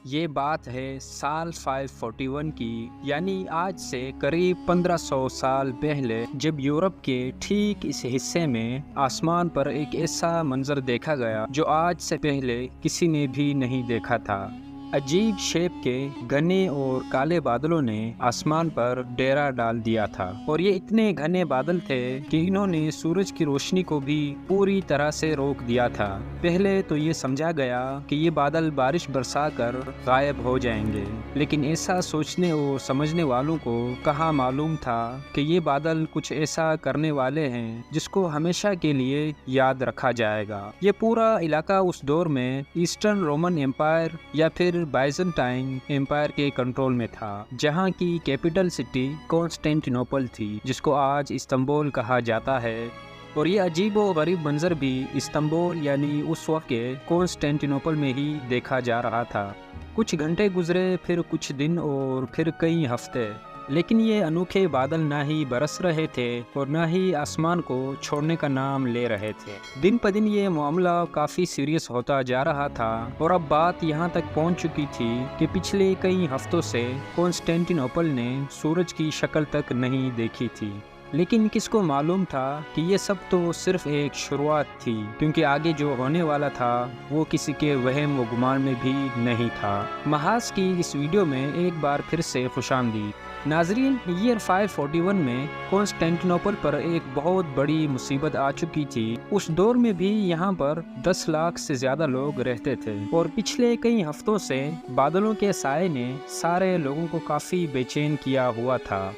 یہ بات ہے سال 541 کی، یعنی آج سے قریب 1500 سال پہلے، جب یورپ کے ٹھیک اس حصے میں آسمان پر ایک ایسا منظر دیکھا گیا جو آج سے پہلے کسی نے بھی نہیں دیکھا تھا۔ عجیب شیپ کے گھنے اور کالے بادلوں نے آسمان پر ڈیرا ڈال دیا تھا، اور یہ اتنے گھنے بادل تھے کہ انہوں نے سورج کی روشنی کو بھی پوری طرح سے روک دیا تھا۔ پہلے تو یہ سمجھا گیا کہ یہ بادل بارش برسا کر غائب ہو جائیں گے، لیکن ایسا سوچنے اور سمجھنے والوں کو کہاں معلوم تھا کہ یہ بادل کچھ ایسا کرنے والے ہیں جس کو ہمیشہ کے لیے یاد رکھا جائے گا۔ یہ پورا علاقہ اس دور میں ایسٹرن رومن امپائر یا پھر بائزنٹائن امپائر کے کنٹرول میں تھا، جہاں کی کیپٹل سٹی کانسٹینٹینوپل تھی، جس کو آج استنبول کہا جاتا ہے۔ اور یہ عجیب و غریب منظر بھی استنبول یعنی اس وقت کے کانسٹینٹینوپل میں ہی دیکھا جا رہا تھا۔ کچھ گھنٹے گزرے، پھر کچھ دن، اور پھر کئی ہفتے، لیکن یہ انوکھے بادل نہ ہی برس رہے تھے اور نہ ہی آسمان کو چھوڑنے کا نام لے رہے تھے۔ دن پہ دن یہ معاملہ کافی سیریس ہوتا جا رہا تھا، اور اب بات یہاں تک پہنچ چکی تھی کہ پچھلے کئی ہفتوں سے کانسٹینٹینوپل نے سورج کی شکل تک نہیں دیکھی تھی۔ لیکن کس کو معلوم تھا کہ یہ سب تو صرف ایک شروعات تھی، کیونکہ آگے جو ہونے والا تھا وہ کسی کے وہم و گمان میں بھی نہیں تھا۔ محاذ کی اس ویڈیو میں ایک بار پھر سے خوش آمدید۔ ناظرین، ایئر 541 میں کانسٹینٹینوپل پر ایک بہت بڑی مصیبت آ چکی تھی۔ اس دور میں بھی یہاں پر 10 لاکھ سے زیادہ لوگ رہتے تھے، اور پچھلے کئی ہفتوں سے بادلوں کے سائے نے سارے لوگوں کو کافی بے چین کیا ہوا تھا۔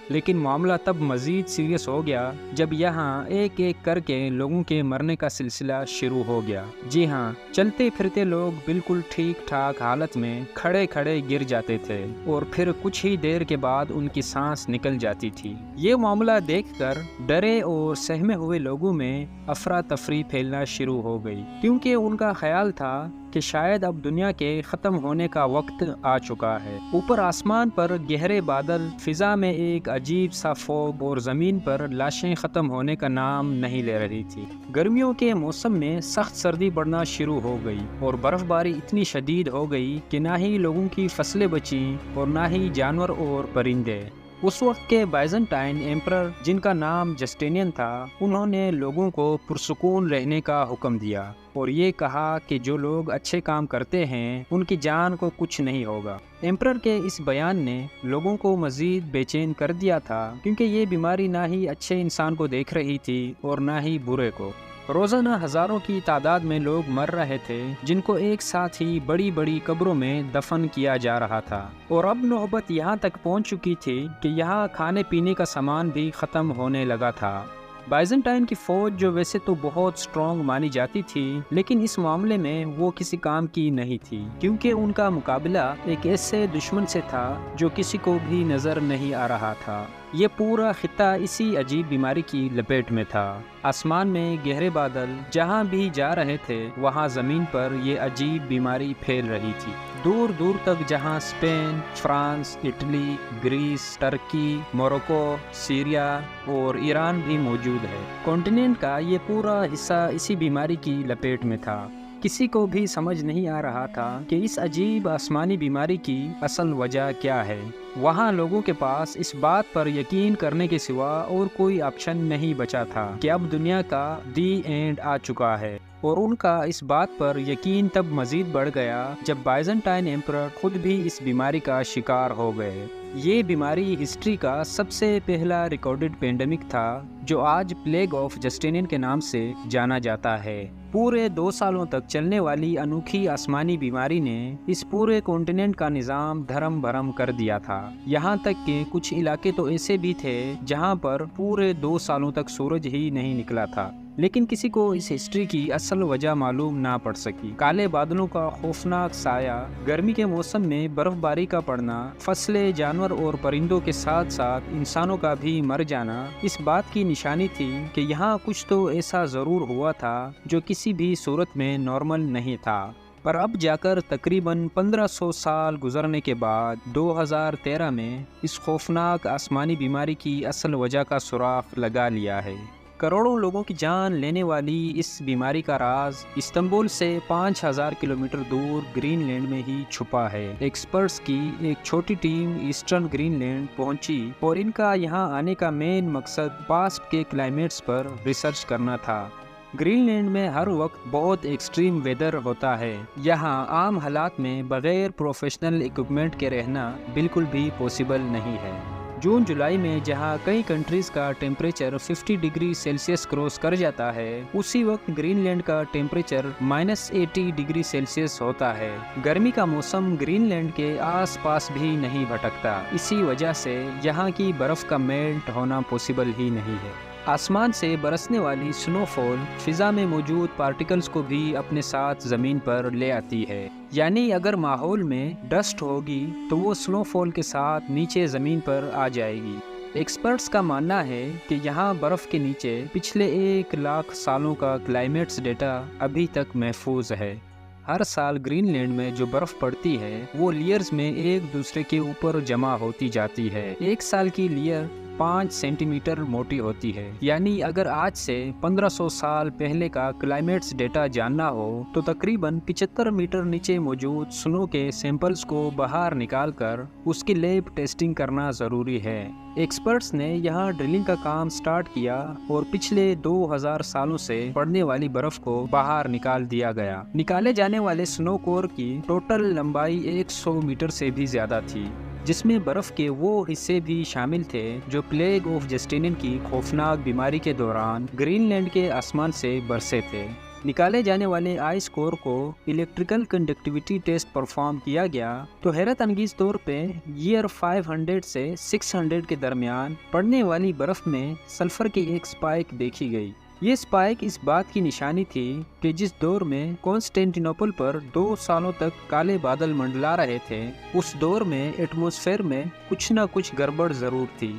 لیکن معاملہ تب مزید سیریس ہو گیا جب یہاں ایک ایک کر کے لوگوں کے مرنے کا سلسلہ شروع ہو گیا۔ جی ہاں، چلتے پھرتے لوگ بالکل ٹھیک ٹھاک حالت میں کھڑے کھڑے گر جاتے تھے، اور پھر کچھ ہی دیر کے بعد ان کی سانس نکل جاتی تھی۔ یہ معاملہ دیکھ کر ڈرے اور سہمے ہوئے لوگوں میں افراتفری پھیلنا شروع ہو گئی، کیونکہ ان کا خیال تھا کہ شاید اب دنیا کے ختم ہونے کا وقت آ چکا ہے۔ اوپر آسمان پر گہرے بادل، فضا میں ایک عجیب سا فوگ، اور زمین پر لاشیں ختم ہونے کا نام نہیں لے رہی تھی۔ گرمیوں کے موسم میں سخت سردی پڑنا شروع ہو گئی، اور برف باری اتنی شدید ہو گئی کہ نہ ہی لوگوں کی فصلیں بچیں اور نہ ہی جانور اور پرندے۔ اس وقت کے بائزنٹائن ایمپرر، جن کا نام جسٹینین تھا، انہوں نے لوگوں کو پرسکون رہنے کا حکم دیا، اور یہ کہا کہ جو لوگ اچھے کام کرتے ہیں ان کی جان کو کچھ نہیں ہوگا۔ ایمپرر کے اس بیان نے لوگوں کو مزید بے چین کر دیا تھا، کیونکہ یہ بیماری نہ ہی اچھے انسان کو دیکھ رہی تھی اور نہ ہی برے کو۔ روزانہ ہزاروں کی تعداد میں لوگ مر رہے تھے، جن کو ایک ساتھ ہی بڑی بڑی قبروں میں دفن کیا جا رہا تھا، اور اب نوبت یہاں تک پہنچ چکی تھی کہ یہاں کھانے پینے کا سامان بھی ختم ہونے لگا تھا۔ بائزنٹائن کی فوج، جو ویسے تو بہت سٹرونگ مانی جاتی تھی، لیکن اس معاملے میں وہ کسی کام کی نہیں تھی، کیونکہ ان کا مقابلہ ایک ایسے دشمن سے تھا جو کسی کو بھی نظر نہیں آ رہا تھا۔ یہ پورا خطہ اسی عجیب بیماری کی لپیٹ میں تھا۔ آسمان میں گہرے بادل جہاں بھی جا رہے تھے، وہاں زمین پر یہ عجیب بیماری پھیل رہی تھی۔ دور دور تک، جہاں اسپین، فرانس، اٹلی، گریس، ترکی، موروکو، سیریا اور ایران بھی موجود ہے، کانٹیننٹ کا یہ پورا حصہ اسی بیماری کی لپیٹ میں تھا۔ کسی کو بھی سمجھ نہیں آ رہا تھا کہ اس عجیب آسمانی بیماری کی اصل وجہ کیا ہے۔ وہاں لوگوں کے پاس اس بات پر یقین کرنے کے سوا اور کوئی آپشن نہیں بچا تھا کہ اب دنیا کا دی اینڈ آ چکا ہے، اور ان کا اس بات پر یقین تب مزید بڑھ گیا جب بائزنٹائن ایمپرر خود بھی اس بیماری کا شکار ہو گئے۔ یہ بیماری ہسٹری کا سب سے پہلا ریکارڈڈ پینڈیمک تھا، جو آج پلیگ آف جسٹینین کے نام سے جانا جاتا ہے۔ پورے 2 سالوں تک چلنے والی انوکھی آسمانی بیماری نے اس پورے کانٹیننٹ کا نظام دھرم بھرم کر دیا تھا، یہاں تک کہ کچھ علاقے تو ایسے بھی تھے جہاں پر پورے 2 سالوں تک سورج ہی نہیں نکلا تھا۔ لیکن کسی کو اس ہسٹری کی اصل وجہ معلوم نہ پڑ سکی۔ کالے بادلوں کا خوفناک سایہ، گرمی کے موسم میں برف باری کا پڑنا، فصلیں، جانور اور پرندوں کے ساتھ ساتھ انسانوں کا بھی مر جانا اس بات کی نشانی تھی کہ یہاں کچھ تو ایسا ضرور ہوا تھا جو کسی بھی صورت میں نارمل نہیں تھا۔ پر اب جا کر تقریباً 1500 سال گزرنے کے بعد 2013 میں اس خوفناک آسمانی بیماری کی اصل وجہ کا سراغ لگا لیا ہے۔ کروڑوں لوگوں کی جان لینے والی اس بیماری کا راز استنبول سے 5000 کلومیٹر دور گرین لینڈ میں ہی چھپا ہے۔ ایکسپرٹس کی ایک چھوٹی ٹیم ایسٹرن گرین لینڈ پہنچی اور ان کا یہاں آنے کا مین مقصد پاسٹ کے کلائمیٹس پر ریسرچ کرنا تھا۔ گرین لینڈ میں ہر وقت بہت ایکسٹریم ویدر ہوتا ہے۔ یہاں عام حالات میں بغیر پروفیشنل ایکوپمنٹ کے رہنا بالکل بھی پاسبل نہیں ہے۔ جون جولائی میں جہاں کئی کنٹریز کا ٹیمپریچر 50 ڈگری سیلسیس کراس کر جاتا ہے، اسی وقت گرین لینڈ کا ٹیمپریچر -80 ڈگری سیلسیس ہوتا ہے۔ گرمی کا موسم گرین لینڈ کے آس پاس بھی نہیں بھٹکتا، اسی وجہ سے یہاں کی برف کا میلٹ ہونا پاسبل ہی نہیں ہے۔ آسمان سے برسنے والی سنو فال فضا میں موجود پارٹیکلز کو بھی اپنے ساتھ زمین پر لے آتی ہے، یعنی اگر ماحول میں ڈسٹ ہوگی تو وہ سنو فال کے ساتھ نیچے زمین پر آ جائے گی۔ ایکسپرٹس کا ماننا ہے کہ یہاں برف کے نیچے پچھلے 1 لاکھ سالوں کا کلائمیٹس ڈیٹا ابھی تک محفوظ ہے۔ ہر سال گرین لینڈ میں جو برف پڑتی ہے وہ لیئرز میں ایک دوسرے کے اوپر جمع ہوتی جاتی ہے۔ 1 سال کی لیئر 5 سینٹی میٹر موٹی ہوتی ہے، یعنی اگر آج سے 1500 سال پہلے کا کلائمیٹس ڈیٹا جاننا ہو تو تقریباً 75 میٹر نیچے موجود سنو کے سیمپلز کو باہر نکال کر اس کی لیب ٹیسٹنگ کرنا ضروری ہے۔ ایکسپرٹس نے یہاں ڈرلنگ کا کام سٹارٹ کیا اور پچھلے 2000 سالوں سے پڑنے والی برف کو باہر نکال دیا گیا۔ نکالے جانے والے سنو کور کی ٹوٹل لمبائی 100 میٹر سے بھی زیادہ تھی، جس میں برف کے وہ حصے بھی شامل تھے جو پلیگ آف جسٹینین کی خوفناک بیماری کے دوران گرین لینڈ کے آسمان سے برسے تھے۔ نکالے جانے والے آئس کور کو الیکٹریکل کنڈکٹیوٹی ٹیسٹ پرفارم کیا گیا تو حیرت انگیز طور پہ ایئر 500 سے 600 کے درمیان پڑنے والی برف میں سلفر کی ایک سپائک دیکھی گئی۔ یہ سپائک اس بات کی نشانی تھی کہ جس دور میں کانسٹینٹینوپل پر 2 سالوں تک کالے بادل منڈلا رہے تھے، اس دور میں ایٹماسفیئر میں کچھ نہ کچھ گڑبڑ ضرور تھی۔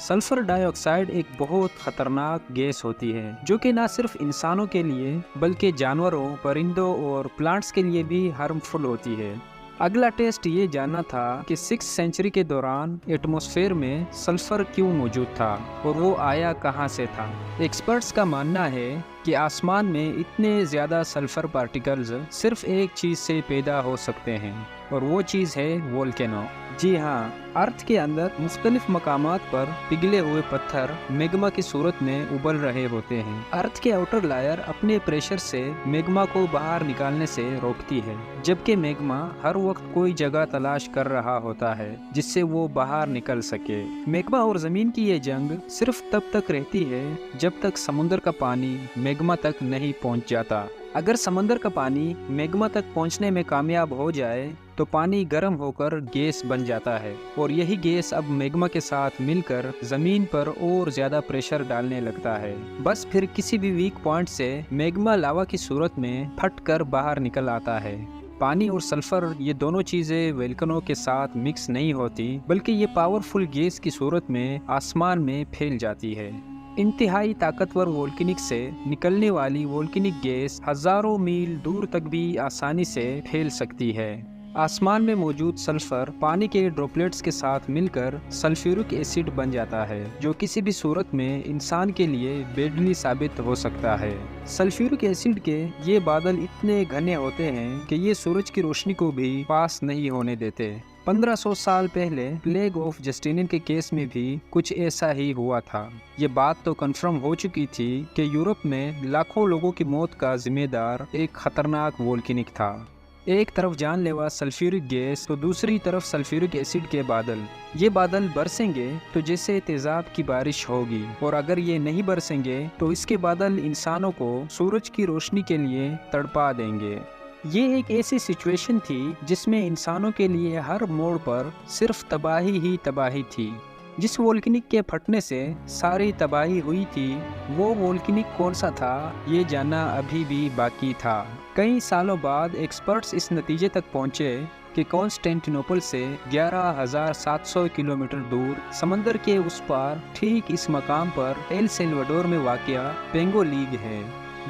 سلفر ڈائی آکسائڈ ایک بہت خطرناک گیس ہوتی ہے جو کہ نہ صرف انسانوں کے لیے بلکہ جانوروں، پرندوں اور پلانٹس کے لیے بھی ہارمفل ہوتی ہے۔ اگلا ٹیسٹ یہ جاننا تھا کہ 6 سینچری کے دوران ایٹماسفیئر میں سلفر کیوں موجود تھا اور وہ آیا کہاں سے تھا۔ ایکسپرٹس کا ماننا ہے کہ آسمان میں اتنے زیادہ سلفر پارٹیکلز صرف ایک چیز سے پیدا ہو سکتے ہیں اور وہ چیز ہے وولکینو۔ جی ہاں، ارتھ کے اندر مختلف مقامات پر پگھلے ہوئے پتھر میگما کی صورت میں ابل رہے ہوتے ہیں۔ ارتھ کے آؤٹر لائر اپنے پریشر سے میگما کو باہر نکالنے سے روکتی ہے، جبکہ میگما ہر وقت کوئی جگہ تلاش کر رہا ہوتا ہے جس سے وہ باہر نکل سکے۔ میگما اور زمین کی یہ جنگ صرف تب تک رہتی ہے جب تک سمندر کا پانی میگما تک نہیں پہنچ جاتا۔ اگر سمندر کا پانی میگما تک پہنچنے میں کامیاب ہو جائے تو پانی گرم ہو کر گیس بن جاتا ہے اور یہی گیس اب میگما کے ساتھ مل کر زمین پر اور زیادہ پریشر ڈالنے لگتا ہے۔ بس پھر کسی بھی ویک پوائنٹ سے میگما لاوا کی صورت میں پھٹ کر باہر نکل آتا ہے۔ پانی اور سلفر یہ دونوں چیزیں وولکانو کے ساتھ مکس نہیں ہوتی، بلکہ یہ پاورفل گیس کی صورت میں آسمان میں پھیل جاتی ہے۔ انتہائی طاقتور وولکینک سے نکلنے والی وولکینک گیس ہزاروں میل دور تک بھی آسانی سے پھیل سکتی ہے۔ آسمان میں موجود سلفر پانی کے ڈراپلیٹس کے ساتھ مل کر سلفیورک ایسڈ بن جاتا ہے، جو کسی بھی صورت میں انسان کے لیے بیڈلی ثابت ہو سکتا ہے۔ سلفیورک ایسڈ کے یہ بادل اتنے گھنے ہوتے ہیں کہ یہ سورج کی روشنی کو بھی پاس نہیں ہونے دیتے۔ 1500 سال پہلے پلیگ آف جسٹینین کے کیس میں بھی کچھ ایسا ہی ہوا تھا۔ یہ بات تو کنفرم ہو چکی تھی کہ یورپ میں لاکھوں لوگوں کی موت کا ذمہ دار ایک خطرناک وولکینک تھا۔ ایک طرف جان لیوا سلفیورک گیس تو دوسری طرف سلفیورک ایسڈ کے بادل۔ یہ بادل برسیں گے تو جیسے تیزاب کی بارش ہوگی، اور اگر یہ نہیں برسیں گے تو اس کے بادل انسانوں کو سورج کی روشنی کے لیے تڑپا دیں گے۔ یہ ایک ایسی سچویشن تھی جس میں انسانوں کے لیے ہر موڑ پر صرف تباہی ہی تباہی تھی۔ جس وولکینک کے پھٹنے سے ساری تباہی ہوئی تھی، وہ وولکینک کون سا تھا یہ جاننا ابھی بھی باقی تھا۔ کئی سالوں بعد ایکسپرٹس اس نتیجے تک پہنچے کہ کانسٹینٹینوپل سے 11,700 کلومیٹر دور سمندر کے اس پار ٹھیک اس مقام پر ایل سیلوڈور میں واقع پینگو لیگ ہے۔